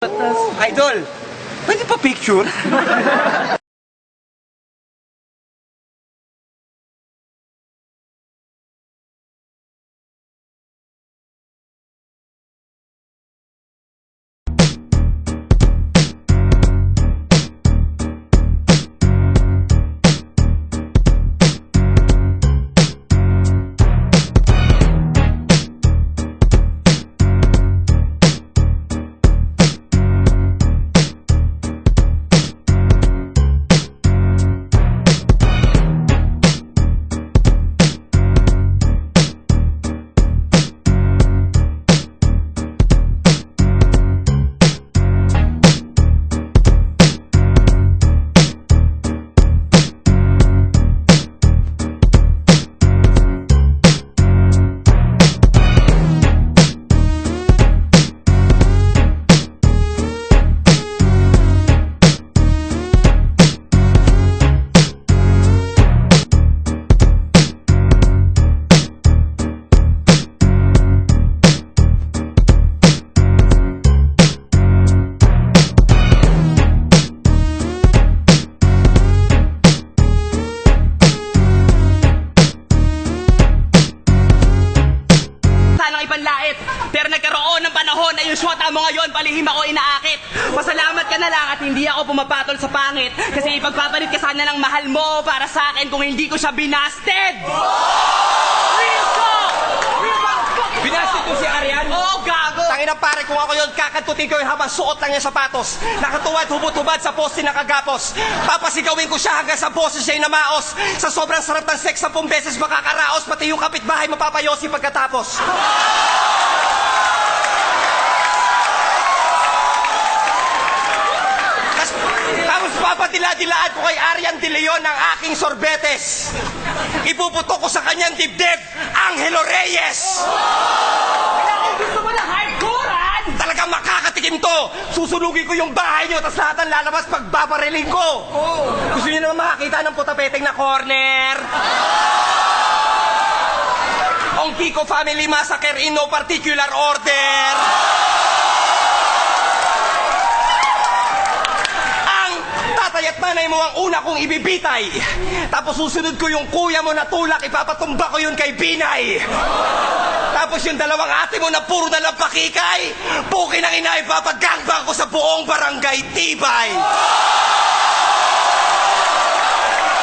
Idol, pwede pa picture? Ipanlait. Pero nagkaroon ng panahon na yung syota mo ngayon, palihim ako inaakit. Pasalamat ka na lang at hindi ako pumapatol sa pangit. Kasi ipagpapalit ka sana ng mahal mo para sa akin kung hindi ko siya binasted. Real talk! Binasted ko si Arian? Oo, gago! Tanginang pare, kung ako yun, kakantutin ko yung habang suot lang niya sapatos. Nakatuwad, hubot-hubad sa poste nakagapos. Papasigawin ko siya hanggang sa boses siya'y namaos. Sa sobrang sarap ng sex, 10 beses makakaraos. Pati yung kapitbahay mapapayosi pagkatapos. Tapos papadila-dilaan ko kay Arian De Leon ang aking sorbetes. Ipuputok ko sa kanyang dibdib, Angelo Reyes. Kung gusto mo na hardcore-an! Talagang makakatikim to. Susunugin ko yung bahay nyo, tapos lahat ng lalabas pagbabariling ko. Gusto nyo naman makakita ng putapeteng na corner? Ang Kiko Family Massacre in no particular order. Tatay at nanay mo ang una kong ibibitay. Tapos susunod ko yung kuya mo na tulak, ipapatumba ko yun kay Binay. Tapos yung dalawang ate mo na puro na lang pakikay, pukin ang ina, ipapagangbang ko sa buong barangay Tibay.